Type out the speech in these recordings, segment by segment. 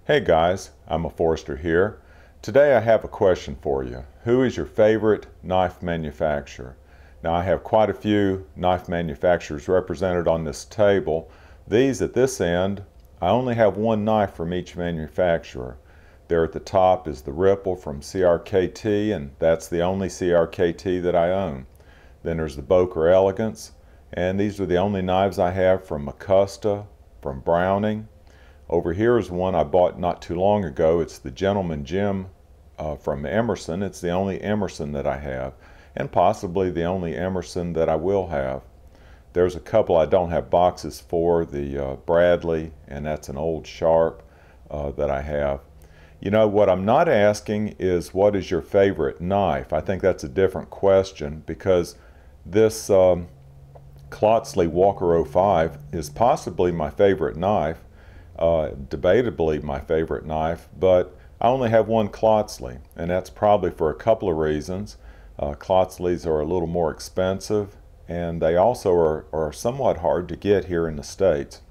Hey guys, I'm a Forester here. Today I have a question for you. Who is your favorite knife manufacturer? Now I have quite a few knife manufacturers represented on this table. These at this end, I only have one knife from each manufacturer. There at the top is the Ripple from CRKT, and that's the only CRKT that I own. Then there's the Boker Elegance, and these are the only knives I have from Augusta, from Browning. Over here is one I bought not too long ago. It's the Gentleman Jim from Emerson. It's the only Emerson that I have, and possibly the only Emerson that I will have. There's a couple I don't have boxes for, the Bradley, and that's an old Sharp that I have. You know, what I'm not asking is what is your favorite knife? I think that's a different question, because this Klotzli Walker 05 is possibly my favorite knife. Debatably my favorite knife, but I only have one Klotzli, and that's probably for a couple of reasons. Klotzlis are a little more expensive, and they also are somewhat hard to get here in the States.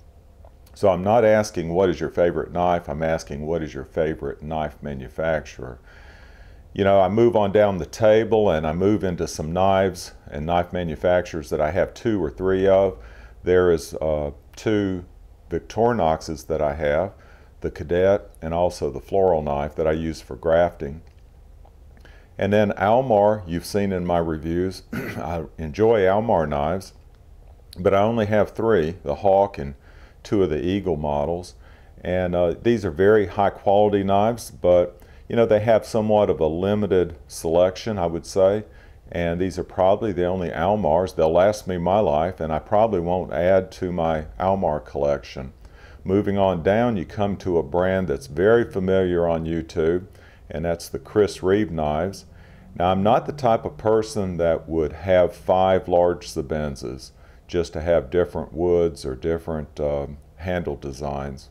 So I'm not asking what is your favorite knife, I'm asking what is your favorite knife manufacturer. You know, I move on down the table and I move into some knives and knife manufacturers that I have two or three of. There is two Victorinoxes that I have, the Cadet and also the floral knife that I use for grafting. And then Almar, you've seen in my reviews. I enjoy Almar knives, but I only have three, the Hawk and two of the Eagle models. And these are very high quality knives, but you know, they have somewhat of a limited selection, I would say. And these are probably the only Almars. They'll last me my life, and I probably won't add to my Almar collection. Moving on down, you come to a brand that's very familiar on YouTube, and that's the Chris Reeve knives. Now, I'm not the type of person that would have 5 large Sebenzas just to have different woods or different handle designs.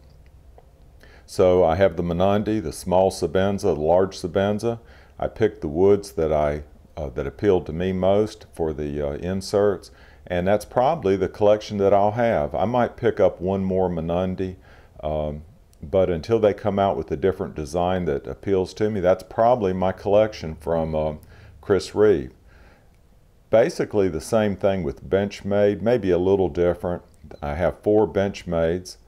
So I have the Menundi, the small Sebenza, the large Sebenza. I picked the woods that that appealed to me most for the inserts, and that's probably the collection that I'll have. I might pick up one more Menundi, but until they come out with a different design that appeals to me, that's probably my collection from Chris Reeve. Basically the same thing with Benchmade, maybe a little different. I have 4 Benchmades,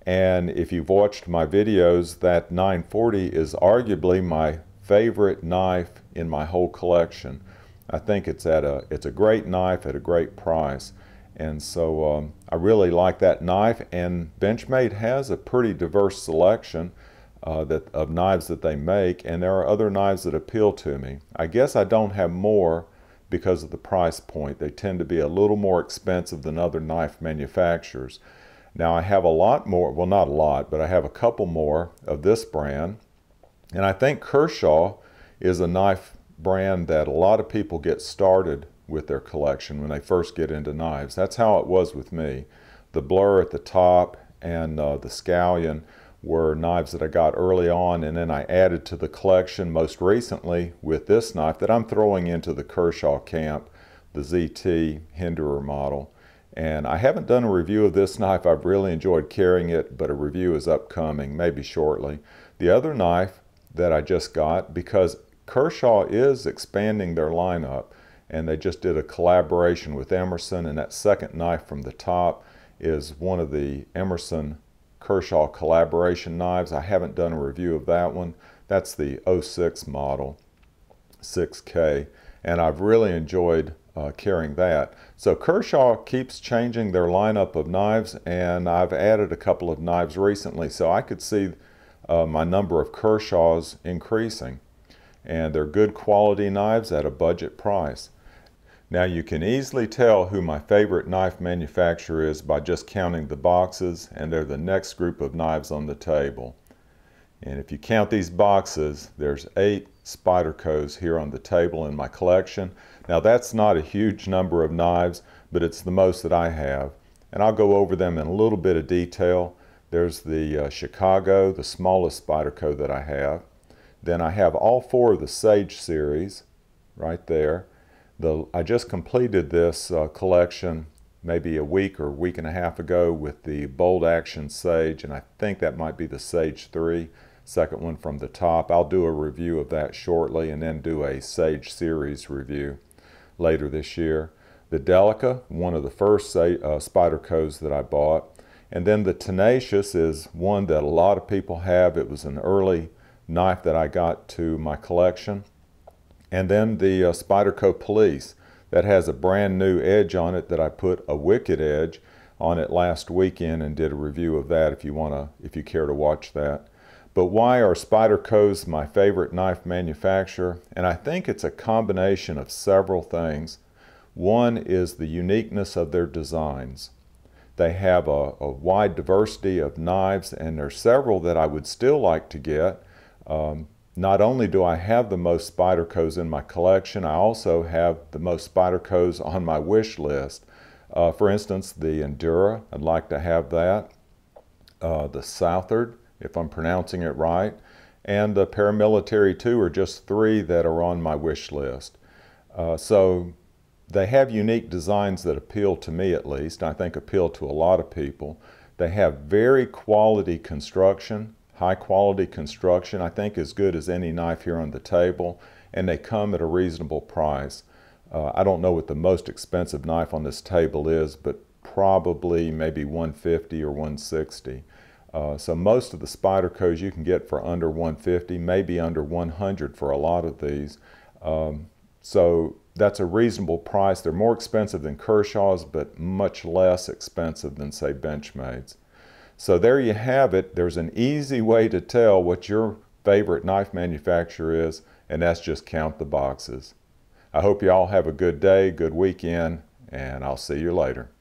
and if you've watched my videos, that 940 is arguably my favorite knife in my whole collection. I think it's a great knife at a great price, and so I really like that knife. And Benchmade has a pretty diverse selection of knives that they make, and there are other knives that appeal to me. I guess I don't have more because of the price point. They tend to be a little more expensive than other knife manufacturers. Now I have a lot more, well, not a lot, but I have a couple more of this brand. And I think Kershaw is a knife brand that a lot of people get started with their collection when they first get into knives. That's how it was with me. The Blur at the top and the Scallion were knives that I got early on, and then I added to the collection most recently with this knife that I'm throwing into the Kershaw camp, the ZT Hinderer model. And I haven't done a review of this knife. I've really enjoyed carrying it, but a review is upcoming, maybe shortly. The other knife that I just got, because Kershaw is expanding their lineup, and they just did a collaboration with Emerson, and that second knife from the top is one of the Emerson Kershaw collaboration knives. I haven't done a review of that one. That's the 06 model, 6K, and I've really enjoyed carrying that. So Kershaw keeps changing their lineup of knives, and I've added a couple of knives recently, so I could see my number of Kershaws increasing. And they're good quality knives at a budget price. Now you can easily tell who my favorite knife manufacturer is by just counting the boxes, and they're the next group of knives on the table. And if you count these boxes, there's 8 Spydercos here on the table in my collection. Now that's not a huge number of knives, but it's the most that I have. And I'll go over them in a little bit of detail. There's the Chicago, the smallest Spyderco that I have. Then I have all 4 of the Sage series right there. I just completed this collection maybe a week or week and a half ago with the Bold Action Sage, and I think that might be the Sage 3, second one from the top. I'll do a review of that shortly and then do a Sage series review later this year. The Delica, one of the first Spydercos that I bought. And then the Tenacious is one that a lot of people have. It was an early knife that I got to my collection. And then the Spyderco Police that has a brand new edge on it that I put a Wicked edge on it last weekend and did a review of that if you care to watch that. But why are Spydercos my favorite knife manufacturer? And I think it's a combination of several things. One is the uniqueness of their designs. They have a wide diversity of knives, and there's several that I would still like to get. Not only do I have the most Spydercos in my collection, I also have the most Spydercos on my wish list. For instance, the Endura, I'd like to have that. The Southard, if I'm pronouncing it right, and the Paramilitary 2 are just three that are on my wish list. So they have unique designs that appeal to me, at least. I think appeal to a lot of people. They have very quality construction, high quality construction, I think as good as any knife here on the table, and they come at a reasonable price. I don't know what the most expensive knife on this table is, but probably maybe $150 or $160. So most of the Spydercos you can get for under $150, maybe under $100 for a lot of these. So that's a reasonable price. They're more expensive than Kershaw's, but much less expensive than, say, Benchmade's. So there you have it. There's an easy way to tell what your favorite knife manufacturer is, and that's just count the boxes. I hope you all have a good day, good weekend, and I'll see you later.